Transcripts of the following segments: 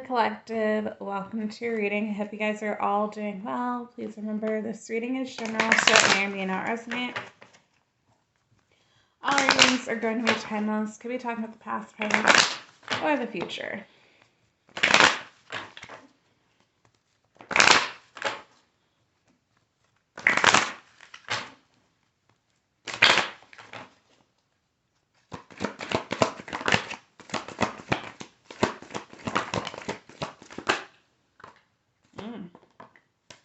Collective. Welcome to your reading. I hope you guys are all doing well. Please remember this reading is general, so it may or may not resonate. All readings are going to be timeless. Could be talking about the past, present, or the future.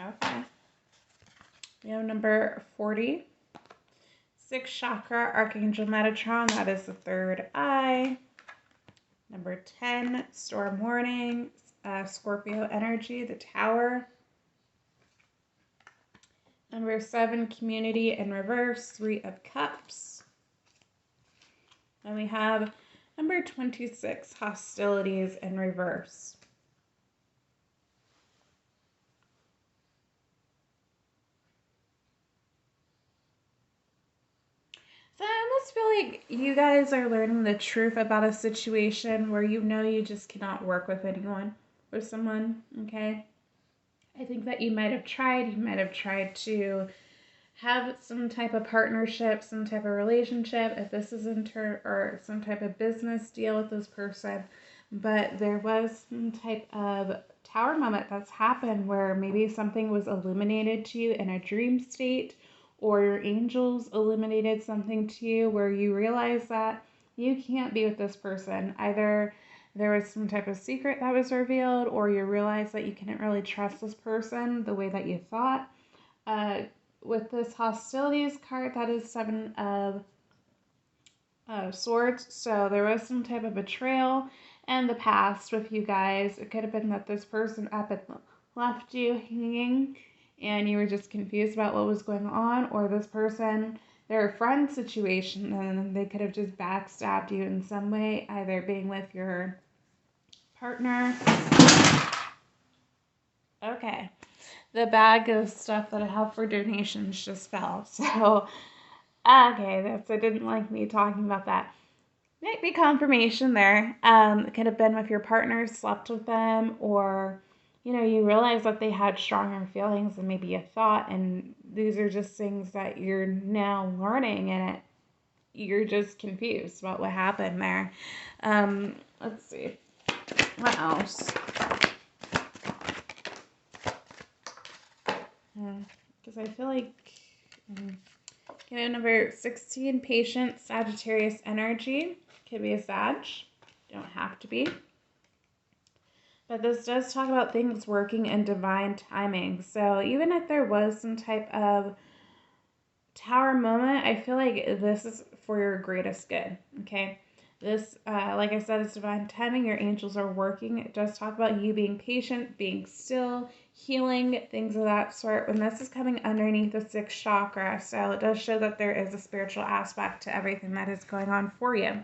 Okay. We have number 40. 6th chakra, Archangel Metatron. That is the third eye. Number 10, Storm Warning, Scorpio Energy, the Tower. Number 7, Community in reverse, 3 of Cups. Then we have number 26, Hostilities in reverse. So I almost feel like you guys are learning the truth about a situation where you know you just cannot work with anyone or someone, okay? I think that you might have tried to have some type of partnership, some type of relationship, if this is or some type of business deal with this person, but there was some type of tower moment that's happened where maybe something was illuminated to you in a dream state, or your angels illuminated something to you where you realize that you can't be with this person. Either there was some type of secret that was revealed, or you realize that you couldn't really trust this person the way that you thought. With this hostilities card, that is 7 of swords. So there was some type of betrayal in the past with you guys. It could have been that this person up and left you hanging and you were just confused about what was going on, or this person, they're a friend situation and they could have just backstabbed you in some way, either being with your partner. Okay. The bag of stuff that I have for donations just fell. So, okay, I didn't like me talking about that. Might be confirmation there. It could have been with your partner, slept with them, or, you realize that they had stronger feelings than maybe you thought, and these are just things that you're now learning, and you're just confused about what happened there. Let's see. What else? Because I feel like, number 16, Patient, Sagittarius energy. Could be a Sag. Don't have to be. But this does talk about things working in divine timing. So even if there was some type of tower moment, I feel like this is for your greatest good, okay? This, like I said, it's divine timing. Your angels are working. It does talk about you being patient, being still, healing, things of that sort. When this is coming underneath the 6th chakra, so it does show that there is a spiritual aspect to everything that is going on for you.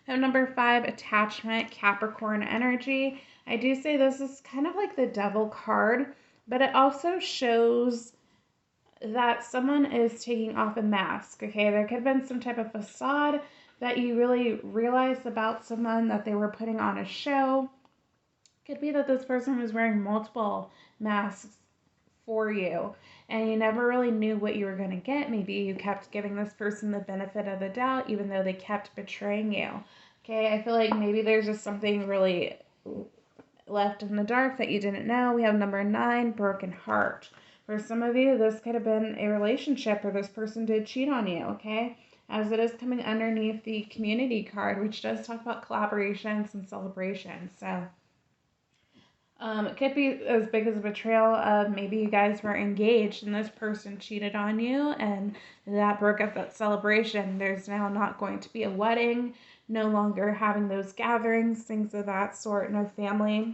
And number 5, Attachment, Capricorn energy. I do say this is kind of like the Devil card, but it also shows that someone is taking off a mask, okay? There could have been some type of facade that you really realized about someone, that they were putting on a show. Could be that this person was wearing multiple masks for you and you never really knew what you were going to get. Maybe you kept giving this person the benefit of the doubt even though they kept betraying you. Okay, I feel like maybe there's just something really left in the dark that you didn't know. We have number 9, Broken Heart. For some of you, this could have been a relationship or this person did cheat on you, okay? As it is coming underneath the Community card, which does talk about collaborations and celebrations. So it could be as big as a betrayal of maybe you guys were engaged and this person cheated on you and that broke up that celebration. There's now not going to be a wedding, no longer having those gatherings, things of that sort, no family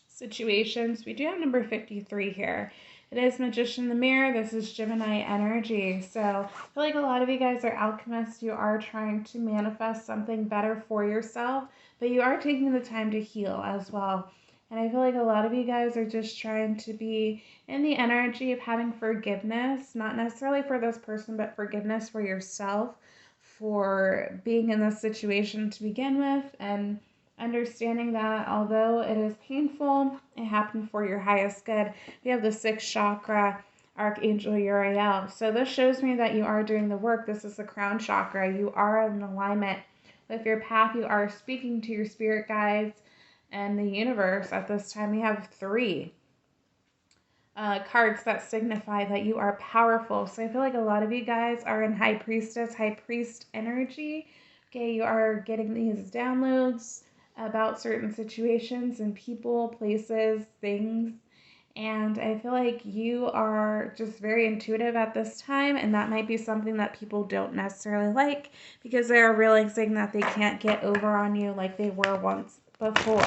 situations. We do have number 53 here. It is Magician in the Mirror. This is Gemini energy. So I feel like a lot of you guys are alchemists. You are trying to manifest something better for yourself, but you are taking the time to heal as well. And I feel like a lot of you guys are just trying to be in the energy of having forgiveness, not necessarily for this person, but forgiveness for yourself for being in this situation to begin with. And understanding that although it is painful, it happened for your highest good. We have the sixth chakra, Archangel Uriel. So this shows me that you are doing the work. This is the crown chakra. You are in alignment with your path. You are speaking to your spirit guides and the universe. At this time, we have three cards that signify that you are powerful. So I feel like a lot of you guys are in high priestess, high priest energy. Okay, you are getting these downloads about certain situations and people, places, things. And I feel like you are just very intuitive at this time, and that might be something that people don't necessarily like because they are realizing that they can't get over on you like they were once before.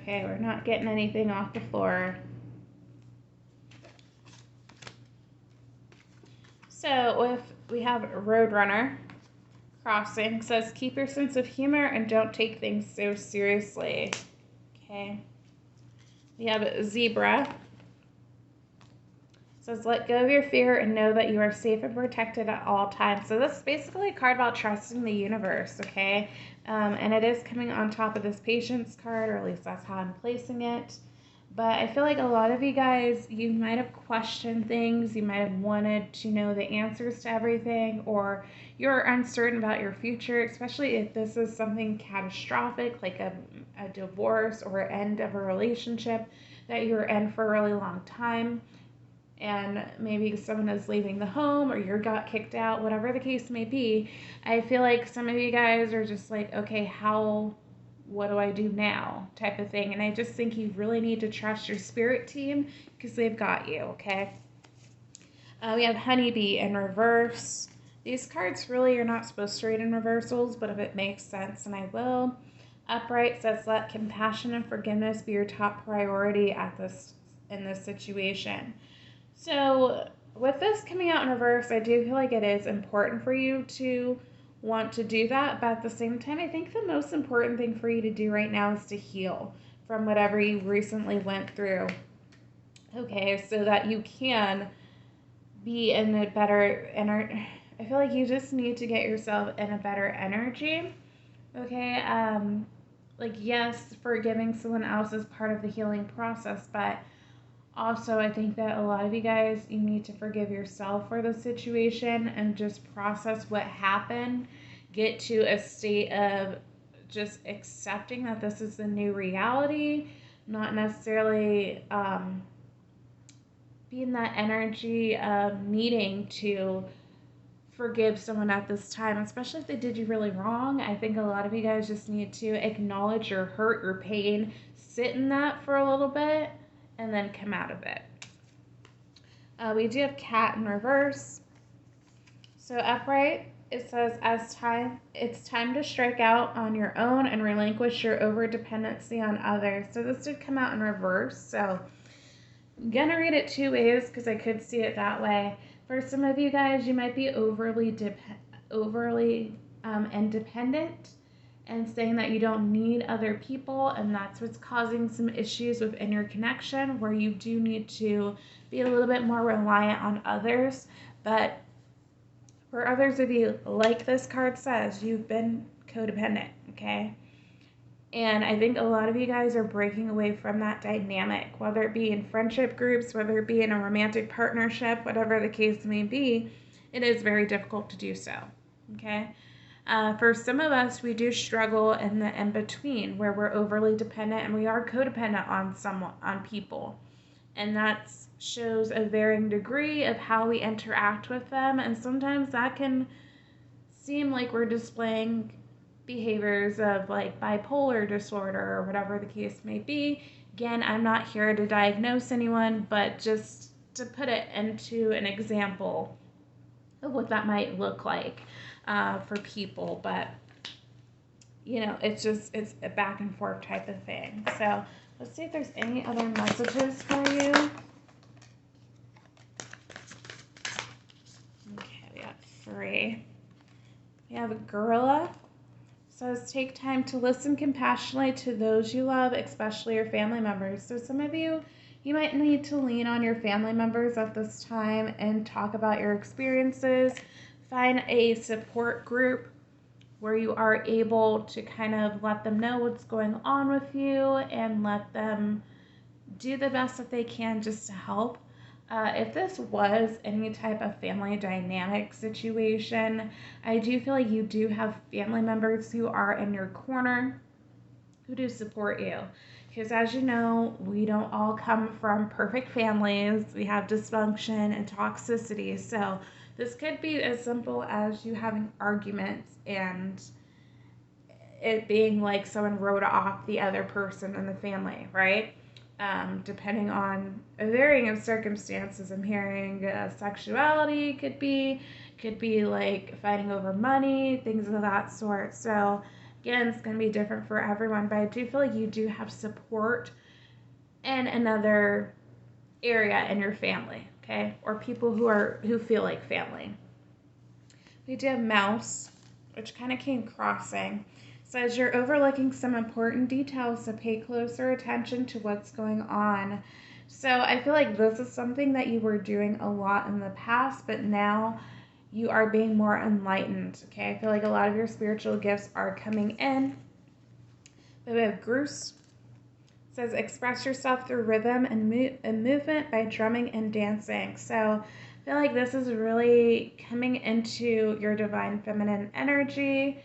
Okay, we're not getting anything off the floor. So if we have Roadrunner crossing, says keep your sense of humor and don't take things so seriously. Okay. We have Zebra. Says let go of your fear and know that you are safe and protected at all times. So this is basically a card about trusting the universe, okay? And it is coming on top of this patience card, or at least that's how I'm placing it. But I feel like a lot of you guys, you might have questioned things, you might have wanted to know the answers to everything, or you're uncertain about your future, especially if this is something catastrophic, like a divorce or end of a relationship that you're in for a really long time. And maybe someone is leaving the home or you got kicked out, whatever the case may be. I feel like some of you guys are just like, okay, what do I do now type of thing. And I just think you really need to trust your spirit team because they've got you, okay? We have Honeybee in reverse. These cards really are not supposed to read in reversals, but if it makes sense, then I will. Upright says let compassion and forgiveness be your top priority in this situation. So with this coming out in reverse, I do feel like it is important for you to want to do that. But at the same time, I think the most important thing for you to do right now is to heal from whatever you recently went through. Okay, so that you can be in a better I feel like you just need to get yourself in a better energy. Okay, like yes, forgiving someone else is part of the healing process, but also, I think that a lot of you guys, you need to forgive yourself for the situation and just process what happened. Get to a state of just accepting that this is the new reality, not necessarily be in that energy of needing to forgive someone at this time, especially if they did you really wrong. I think a lot of you guys just need to acknowledge your hurt, your pain, sit in that for a little bit, and then come out of it. We do have Cat in reverse. So upright, it says it's time to strike out on your own and relinquish your over-dependency on others. So this did come out in reverse. So I'm gonna read it two ways because I could see it that way. For some of you guys, you might be overly independent and saying that you don't need other people, and that's what's causing some issues within your connection where you do need to be a little bit more reliant on others. But for others of you, like this card says, you've been codependent, okay? And I think a lot of you guys are breaking away from that dynamic, whether it be in friendship groups, whether it be in a romantic partnership, whatever the case may be, it is very difficult to do so, okay? For some of us, we do struggle in the in-between where we're overly dependent and we are codependent on people. And that shows a varying degree of how we interact with them. And sometimes that can seem like we're displaying behaviors of like bipolar disorder or whatever the case may be. Again, I'm not here to diagnose anyone, but just to put it into an example of what that might look like for people. But you know, it's a back and forth type of thing. So Let's see if there's any other messages for you. Okay, we got 3. We have a gorilla. Says take time to listen compassionately to those you love, especially your family members. So some of you might need to lean on your family members at this time and talk about your experiences. Find a support group where you are able to kind of let them know what's going on with you and let them do the best that they can just to help. If this was any type of family dynamic situation, I do feel like you do have family members who are in your corner, who do support you. Because as you know, we don't all come from perfect families. We have dysfunction and toxicity. So this could be as simple as you having arguments and it being like someone wrote off the other person in the family, right? Depending on a varying of circumstances. I'm hearing sexuality could be like fighting over money, things of that sort. So again, it's going to be different for everyone, but I do feel like you do have support in another area in your family, okay? Or people who feel like family. We do have mouse, which kind of came crossing. Says you're overlooking some important details, so pay closer attention to what's going on. So I feel like this is something that you were doing a lot in the past, but now you are being more enlightened, okay? I feel like a lot of your spiritual gifts are coming in. But we have Goose. It says express yourself through rhythm and movement by drumming and dancing. So I feel like this is really coming into your divine feminine energy.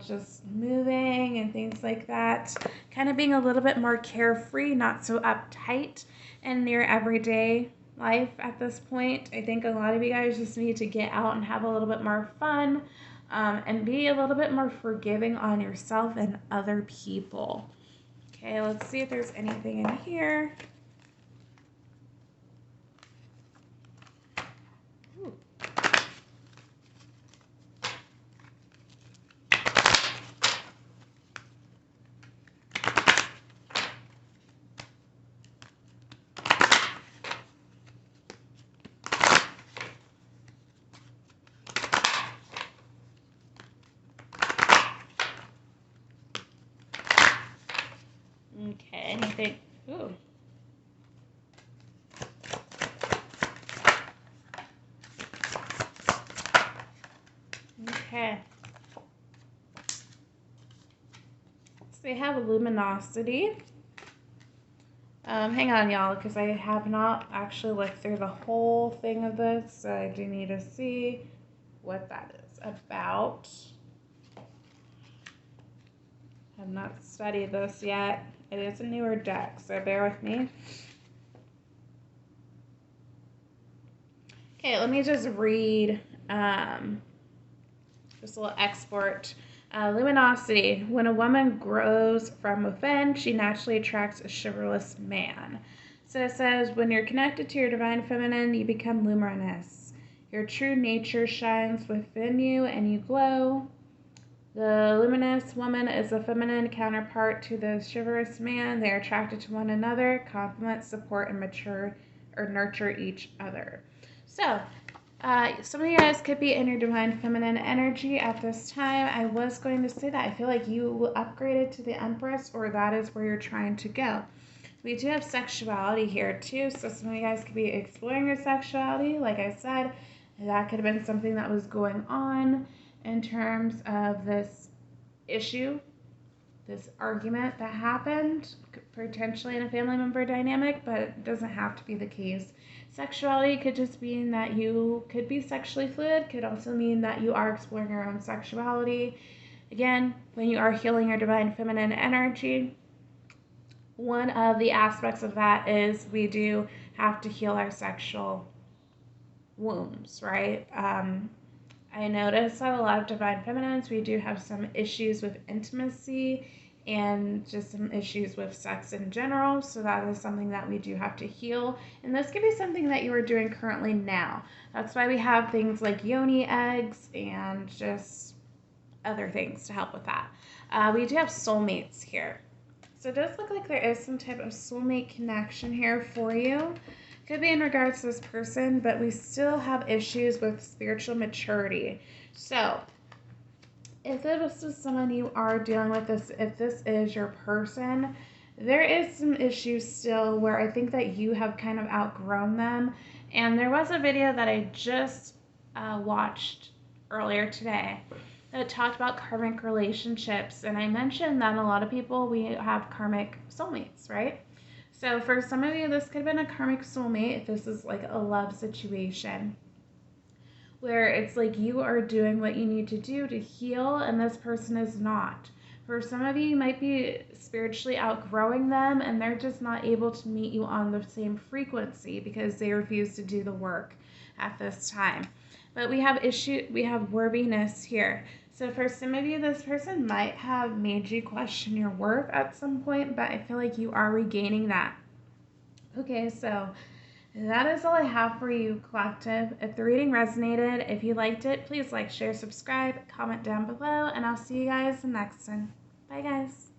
Just moving and things like that. Kind of being a little bit more carefree, not so uptight in your everyday life at this point. I think a lot of you guys just need to get out and have a little bit more fun and be a little bit more forgiving on yourself and other people. Okay, let's see if there's anything in here. Okay, anything? Ooh. Okay. So they have luminosity. Hang on, y'all, because I have not actually looked through the whole thing of this, so I do need to see what that is about. I have not studied this yet. It is a newer deck, so bear with me. Okay, let me just read just a little export. Luminosity. When a woman grows from within, she naturally attracts a chivalrous man. So it says, when you're connected to your divine feminine, you become luminous. Your true nature shines within you and you glow. The luminous woman is a feminine counterpart to the chivalrous man. They are attracted to one another, complement, support, and nurture each other. So, some of you guys could be in your divine feminine energy at this time. I was going to say that I feel like you upgraded to the Empress, or that is where you're trying to go. We do have sexuality here too, so some of you guys could be exploring your sexuality. Like I said, that could have been something that was going on in terms of this issue, this argument that happened, potentially in a family member dynamic, but it doesn't have to be the case. Sexuality could just mean that you could be sexually fluid, could also mean that you are exploring your own sexuality. Again, when you are healing your divine feminine energy, one of the aspects of that is we do have to heal our sexual wounds, right? I notice that a lot of divine feminines, we do have some issues with intimacy and just some issues with sex in general. So that is something that we do have to heal. And this could be something that you are doing currently now. That's why we have things like yoni eggs and just other things to help with that. We do have soulmates here. So it does look like there is some type of soulmate connection here for you. Could be in regards to this person, but we still have issues with spiritual maturity. So if this is someone you are dealing with, if this is your person, there is some issues still where I think that you have kind of outgrown them. And there was a video that I just watched earlier today that talked about karmic relationships. And I mentioned that a lot of people, we have karmic soulmates, right? So for some of you, this could have been a karmic soulmate if this is like a love situation, where it's like you are doing what you need to do to heal and this person is not. For some of you, you might be spiritually outgrowing them and they're just not able to meet you on the same frequency because they refuse to do the work at this time. But we have worthiness here. So for some of you, this person might have made you question your worth at some point, but I feel like you are regaining that. Okay, so that is all I have for you, collective. If the reading resonated, if you liked it, please like, share, subscribe, comment down below, and I'll see you guys in the next one. Bye, guys.